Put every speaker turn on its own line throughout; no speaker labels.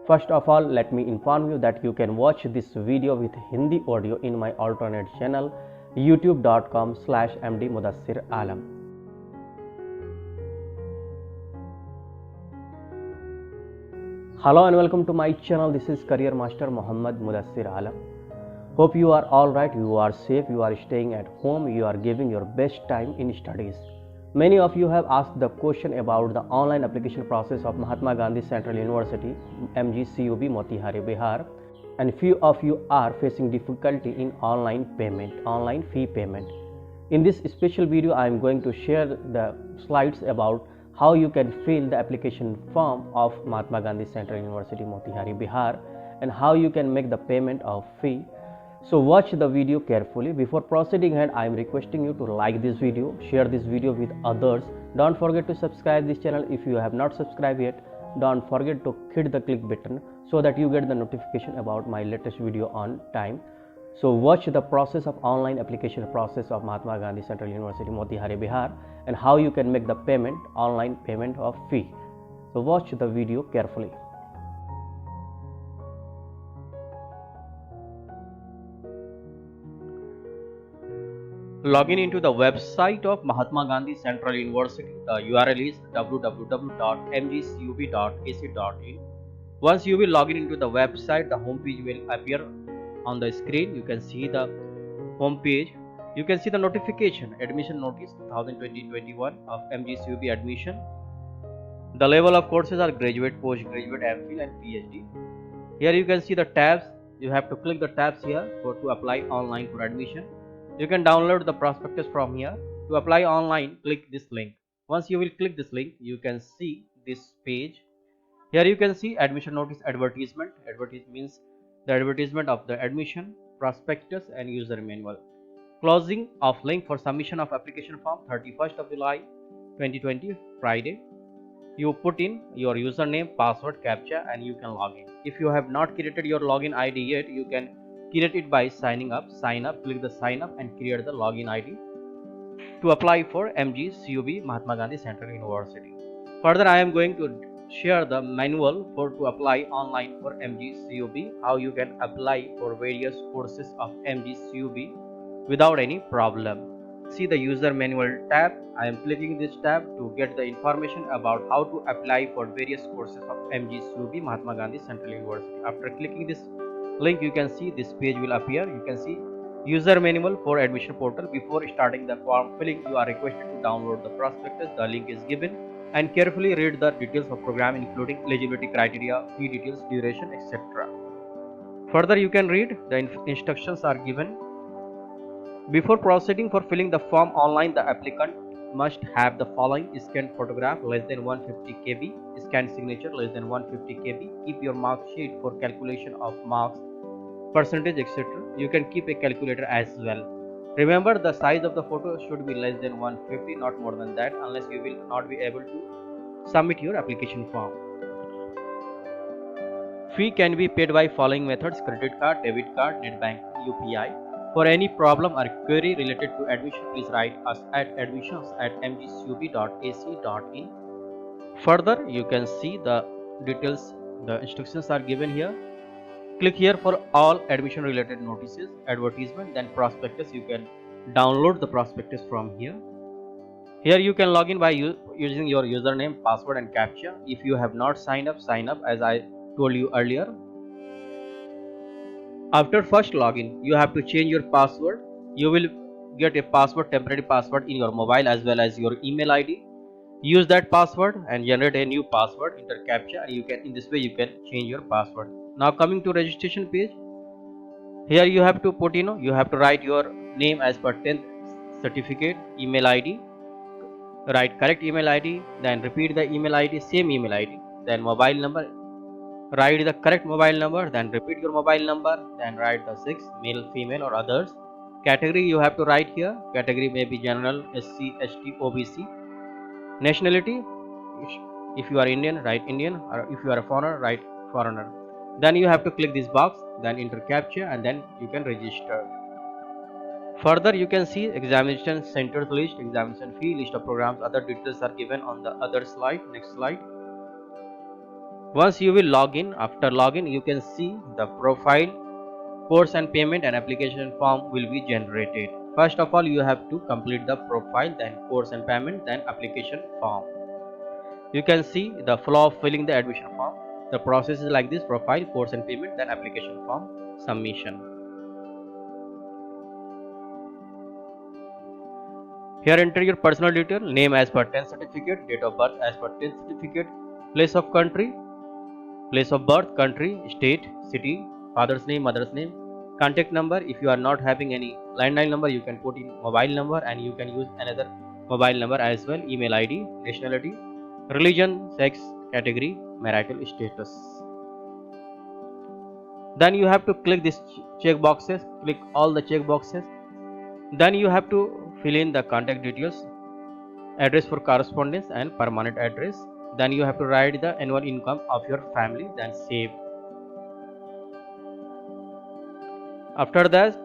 First of all, let me inform you that you can watch this video with Hindi audio in my alternate channel youtube.com/MD Mudassir Alam. Hello and welcome to my channel. This is Career Master Muhammad Mudassir Alam. Hope you are all right, you are safe, you are staying at home, you are giving your best time in studies. Many of you have asked the question about the online application process of Mahatma Gandhi Central University MGCUB Motihari Bihar, and few of you are facing difficulty in online fee payment. In this special video I am going to share the slides about how you can fill the application form of Mahatma Gandhi Central University Motihari Bihar and how you can make the payment of fee. So watch the video carefully. Before proceeding ahead, I am requesting you to like this video, share this video with others. Don't forget to subscribe this channel if you have not subscribed yet. Don't forget to hit the click button so that you get the notification about my latest video on time. So watch the process of online application process of Mahatma Gandhi Central University Motihari Bihar and how you can make the payment, online payment of fee. So watch the video carefully. Login into the website of Mahatma Gandhi Central University. The URL is www.mgcub.ac.in. Once you will log into the website, the home page will appear on the screen. You can see the home page. You can see the notification, admission notice 2020-21 of MGCUB admission. The level of courses are graduate, postgraduate, MPhil and PhD. Here you can see the tabs. You have to click the tabs here to apply online for admission. You can download the prospectus from here. To apply online, click this link. Once you will click this link, you can see this page. Here you can see admission notice advertisement. Advertisement means the advertisement of the admission, prospectus and user manual. Closing of link for submission of application form 31st of July 2020 Friday. You put in your username, password, captcha and you can log in. If you have not created your login ID yet, you can create it by signing up. Sign up, click the sign up and create the login ID to apply for MGCUB Mahatma Gandhi Central University. Further, I am going to share the manual to apply online for MGCUB, how you can apply for various courses of MGCUB without any problem. See the user manual tab. I am clicking this tab to get the information about how to apply for various courses of MGCUB Mahatma Gandhi Central University. After clicking this link, you can see this page will appear. You can see user manual for admission portal. Before starting the form filling, you are requested to download the prospectus. The link is given and carefully read the details of program including eligibility criteria, fee details, duration, etc. Further, you can read the instructions are given. Before proceeding for filling the form online, the applicant must have the following: scanned photograph less than 150 KB, scanned signature less than 150 KB. Keep your mark sheet for calculation of marks, percentage, etc. You can keep a calculator as well. Remember, the size of the photo should be less than 150, not more than that, unless you will not be able to submit your application form. Fee can be paid by following methods: credit card, debit card, net banking, UPI. For any problem or query related to admission, please write us at admissions@mgcub.ac.in. Further, you can see the details, the instructions are given here. Click here for all admission related notices, advertisement, then prospectus. You can download the prospectus from here. Here you can log in by using your username, password and captcha. If you have not signed up, sign up as I told you earlier. After first login, you have to change your password. You will get a temporary password in your mobile as well as your email ID. Use that password and generate a new password, enter captcha, and in this way you can change your password. Now coming to registration page, here you have to put you have to write your name as per 10th certificate, email ID, write correct email ID, then repeat the email ID, same email ID, then mobile number, write the correct mobile number, then repeat your mobile number, then write the sex, male, female or others. Category you have to write here. Category may be general, SC, ST, OBC. Nationality, if you are Indian, write Indian, or if you are a foreigner, write foreigner. Then you have to click this box, then enter captcha and then you can register. Further, you can see examination centers list, examination fee, list of programs. Other details are given on the other slide. Next slide. Once you will log in, after login, you can see the profile, course and payment and application form will be generated. First of all, you have to complete the profile, then course and payment, then application form. You can see the flow of filling the admission form. The process is like this: profile, course and payment, then application form, submission. Here enter your personal detail, name as per 10th certificate, date of birth as per 10th certificate, place of country, place of birth, country, state, city, father's name, mother's name, contact number. If you are not having any landline number, you can put in mobile number and you can use another mobile number as well, email ID, nationality, religion, sex, category, marital status. Then you have to click this check boxes, click all the check boxes. Then you have to fill in the contact details, address for correspondence and permanent address. Then you have to write the annual income of your family, then save. After that,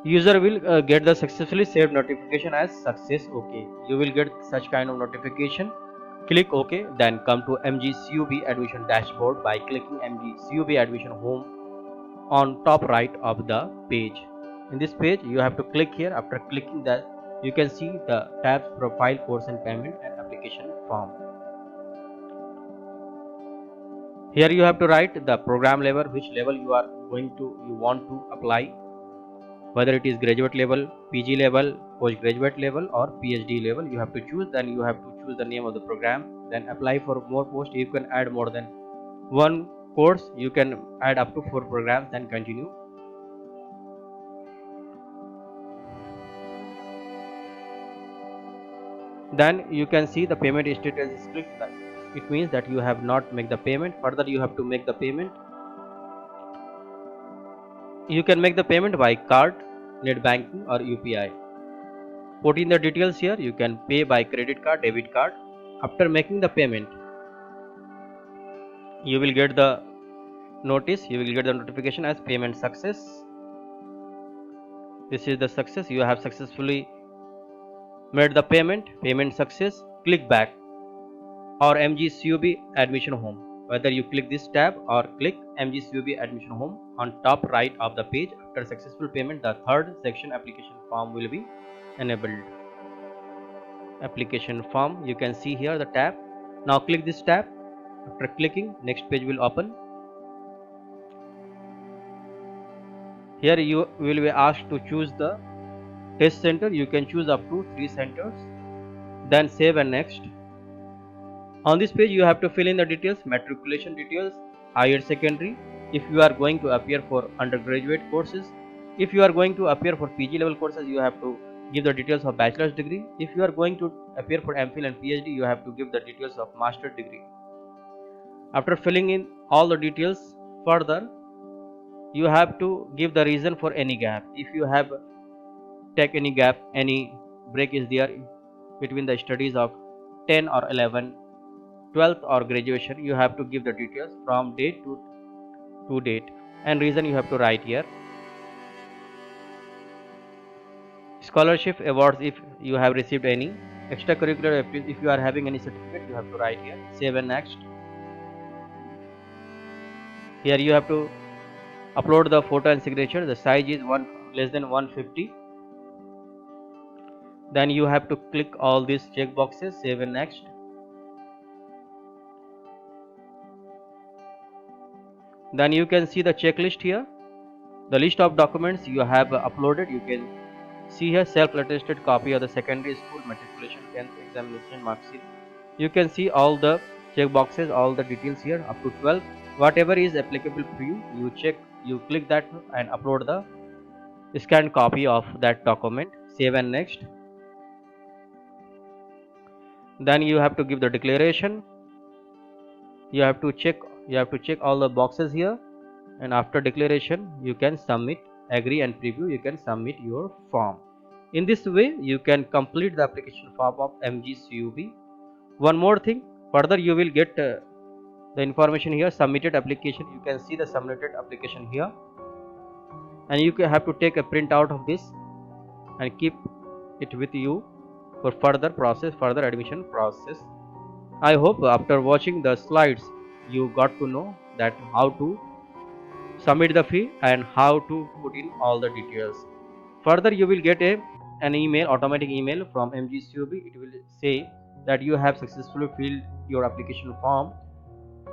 user will get the successfully saved notification as success. Okay, you will get such kind of notification. Click OK, then come to MGCUB admission dashboard by clicking MGCUB admission home on top right of the page. In this page, you have to click here. After clicking that, you can see the tabs profile, course and payment and application form. Here you have to write the program level, which level you want to apply, whether it is graduate level, PG level, postgraduate level or PhD level. You have to choose. Then you have to choose the name of the program, then apply for more posts. You can add more than one course, you can add up to 4 programs, then continue. Then you can see the payment status is clicked. It means that you have not made the payment. Further, you have to make the payment. You can make the payment by card, net banking or UPI. Put in the details here. You can pay by credit card, debit card. After making the payment, you will get the notice, you will get the notification as payment success. This is the success. You have successfully made the payment success. Click back or MGCUB admission home. Whether you click this tab or click MGCUB admission home on top right of the page, after successful payment, the third section application form will be enabled. Application form, you can see here the tab. Now click this tab. After clicking, next page will open. Here you will be asked to choose the test center. You can choose up to 3 centers. Then save and next. On this page, you have to fill in the details, matriculation details, higher secondary, if you are going to appear for undergraduate courses. If you are going to appear for PG level courses, you have to give the details of bachelor's degree. If you are going to appear for MPhil and PhD, you have to give the details of master's degree. After filling in all the details, further, you have to give the reason for any gap. If you have take any gap, any break is there between the studies of 10 or 11, 12th or graduation, you have to give the details from date to date and reason you have to write here. Scholarship awards, if you have received any. Extracurricular, if you are having any certificate, you have to write here. Save and next. Here you have to upload the photo and signature. The size is less than 150. Then you have to click all these check boxes. Save and next. Then you can see the checklist here. The list of documents you have uploaded, you can see here: self-attested copy of the secondary school matriculation 10th examination mark sheet. You can see all the check boxes, all the details here up to 12. Whatever is applicable for you, you check, you click that and upload the scanned copy of that document. Save and next. Then you have to give the declaration. You have to check all the boxes here, and after declaration you can submit, agree and preview. You can submit your form. In this way you can complete the application form of MGCUB. One more thing, further you will get the information here, submitted application. You can see the submitted application here, and you have to take a print out of this. and keep it with you for further admission process. I hope after watching the slides you got to know that how to submit the fee and how to put in all the details. Further, you will get an email, automatic email from MGCOB. It will say that you have successfully filled your application form,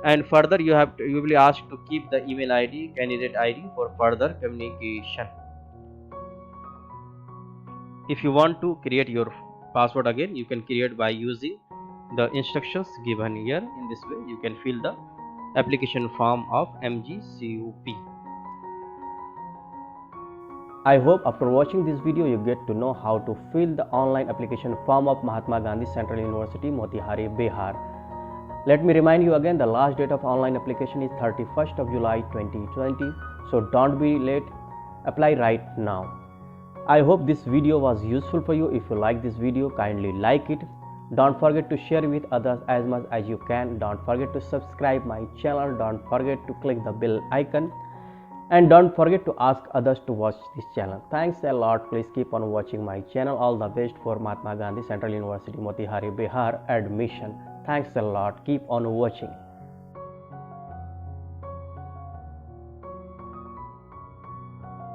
and further you will be asked to keep the email ID, candidate ID for further communication. If you want to create your password again, you can create by using the instructions given here. In this way, you can fill the application form of MGCOP. I hope after watching this video you get to know how to fill the online application form of Mahatma Gandhi Central University, Motihari, Bihar. Let me remind you again, the last date of online application is 31st of July 2020. So don't be late, apply right now. I hope this video was useful for you. If you like this video, kindly like it. Don't forget to share with others as much as you can. Don't forget to subscribe my channel. Don't forget to click the bell icon. And don't forget to ask others to watch this channel. Thanks a lot. Please keep on watching my channel. All the best for Mahatma Gandhi Central University, Motihari, Bihar admission. Thanks a lot. Keep on watching.